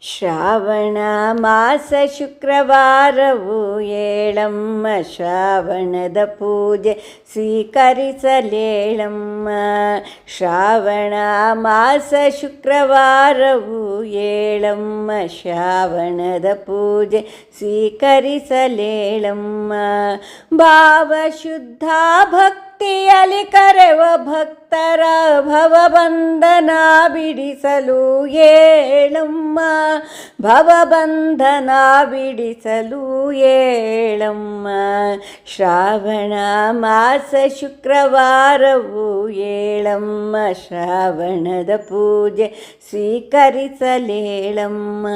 ಶ್ರಾವಣ ಮಾಸ ಶುಕ್ರವಾರವು ಏಳಮ್ಮ ಶ್ರಾವಣದ ಪೂಜೆ ಸ್ವೀಕರಿಸಲೇಳಮ್ಮ. ಶ್ರಾವಣ ಮಾಸ ಶುಕ್ರವಾರವು ಏಳಮ್ಮ ಶ್ರಾವಣದ ಪೂಜೆ ಸ್ವೀಕರಿಸಲೇಳಮ್ಮ. ಭಾವಶುದ್ಧ ಭಕ್ತಿಯಲ್ಲಿ ಕರೆವ ಭಕ್ತರ ಭವಬಂಧನ ಬಿಡಿಸಲು ಏಳಮ್ಮ. ಭವಬಂಧನ ಬಿಡಿಸಲು ಏಳಮ್ಮ. ಶ್ರಾವಣ ಮಾಸ ಶುಕ್ರವಾರವು ಏಳಮ್ಮ ಶ್ರಾವಣದ ಪೂಜೆ ಸ್ವೀಕರಿಸಲೇಳಮ್ಮ.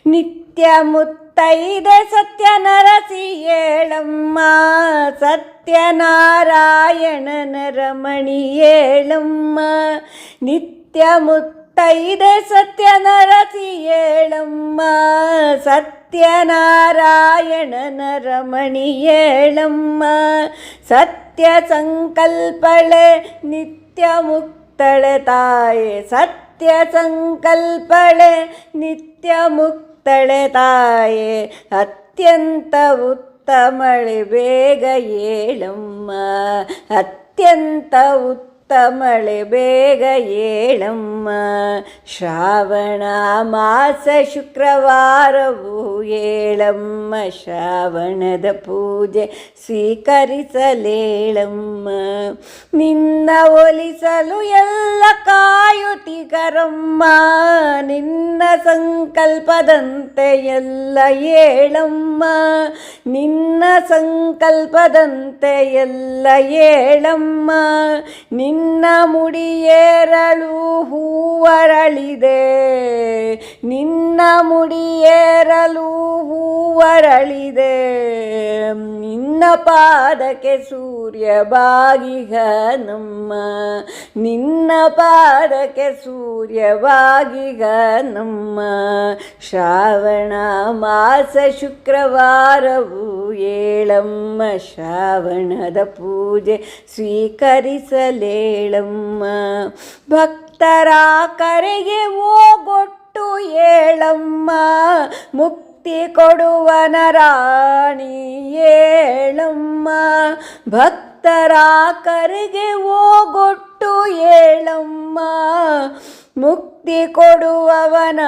ನಿತ್ಯ ಮುತ್ತೈದೆ ಸತ್ಯನರಸಿ ಏಳಮ್ಮ. ಸತ್ಯನಾರಾಯಣನ ರಮಣಿ ಏಳಮ್ಮ. ನಿತ್ಯ ಮುತ್ತೈದೆ ಸತ್ಯನರಸಿ ಏಳಮ್ಮ. ಸತ್ಯನಾರಾಯಣನ ರಮಣಿ ಏಳಮ್ಮ. ಸತ್ಯ ಸಂಕಲ್ಪಳೆ ನಿತ್ಯ ಮುಕ್ತಳೆ ತಾಯೆ. ಸತ್ಯ ಸಂಕಲ್ಪಳೆ ನಿತ್ಯ ಮುಕ್ತಳೆ ತಾಯೆ. ಅತ್ಯಂತ ಉತ್ತಮಳೆ ಬೇಗ ಏಳಮ್ಮ. ಅತ್ಯಂತ ಉತ್ತಮಳೆ ಬೇಗ ಏಳಮ್ಮ. ಶ್ರಾವಣ ಮಾಸ ಶುಕ್ರವಾರವು ಏಳಮ್ಮ ಶ್ರಾವಣದ ಪೂಜೆ ಸ್ವೀಕರಿಸಲೇಳಮ್ಮ. ನಿನ್ನ ಒಲಿಸಲು ಎಲ್ಲ ಕಾಯುತ್ತಿಗರಮ್ಮ. ನಿನ್ನ ಸಂಕಲ್ಪದಂತೆ ಎಲ್ಲ ಏಳಮ್ಮ. ನಿನ್ನ ಸಂಕಲ್ಪದಂತೆ ಎಲ್ಲ ಏಳಮ್ಮ. ನಿನ್ನ ಮುಡಿಯೇರಳು ಹೂವರಳಿದೆ. ನಿನ್ನ ಮುಡಿಯೇರಲು ಹೂವರಳಿದೆ. ನಿನ್ನ ಪಾದಕ್ಕೆ ಸೂರ್ಯ ಬಾಗಿಗನಮ್ಮ. ನಿನ್ನ ಪಾದಕ್ಕೆ ಸೂರ್ಯ ಬಾಗಿಗನಮ್ಮ. ಶ್ರಾವಣ ಮಾಸ ಶುಕ್ರವಾರವು ಏಳಮ್ಮ ಶ್ರಾವಣದ ಪೂಜೆ ಸ್ವೀಕರಿಸಲೇಳಮ್ಮ. ಭಕ್ತರ ಕರೆಗೆ ಓಗೊಟ್ಟು ಏಳಮ್ಮ. ಮುಕ್ತಿ ಕೊಡುವನ ರಾಣಿ ಏಳಮ್ಮ. ಭಕ್ತರ ಕರೆಗೆ ಓಗೊಟ್ಟು ಏಳಮ್ಮ. ಮುಕ್ತಿ ಕೊಡುವವನ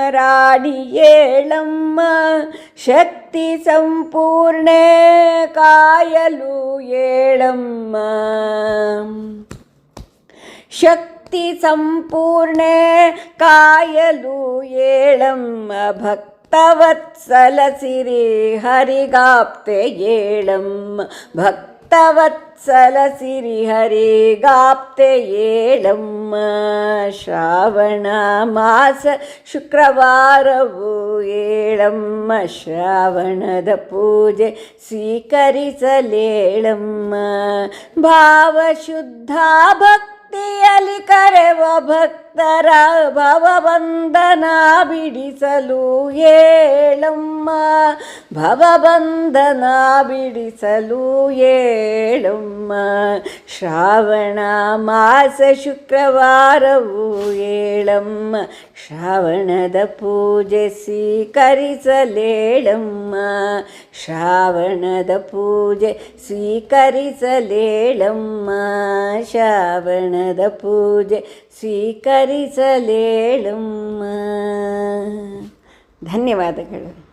ರಾಣಿ ಏಳಮ್ಮ. ಶಕ್ತಿ ಸಂಪೂರ್ಣೆ ಕಾಯಲು ಏಳಮ್ಮ. ಶಕ್ತಿ ಸಂಪೂರ್ಣೆ ಕಾಯಲು ಏಳಮ್ಮ. ಭಕ್ತವತ್ಸಲ ಸಿರಿ ಹರಿಗಾಪ್ತೆ ಏಳಮ್ಮ. ಭಕ್ತವತ್ಸಲ ಸಿರಿ ಹರಿಗಾಪ್ತೆ ಏಳಮ್ಮ. ಶ್ರಾವಣ ಮಾಸ ಶುಕ್ರವಾರವು ಏಳಮ್ಮ ಶ್ರಾವಣದ ಪೂಜೆ ಸ್ವೀಕರಿಸಲೇಳಮ್ಮ. ಭಾವಶುದ್ಧ ಭಕ್ತಿಯಲ್ಲಿ ಕರೆವ ಭಕ್ತರ ಭವಬಂಧನ ಬಿಡಿಸಲು ಏಳಮ್ಮ. ಭವಬಂಧನ ಬಿಡಿಸಲು ಏಳಮ್ಮ. ಶ್ರಾವಣ ಮಾಸ ಶುಕ್ರವಾರವು ಏಳಮ್ಮ ಶ್ರಾವಣದ ಪೂಜೆ ಸ್ವೀಕರಿಸಲೇಳಮ್ಮ. ಶ್ರಾವಣದ ಪೂಜೆ ಸ್ವೀಕರಿಸಲೇಳಮ್ಮ. ಶ್ರಾವಣದ ಪೂಜೆ ಸ್ವೀಕರಿಸಲೇಳಮ್ಮ. ಧನ್ಯವಾದಗಳು.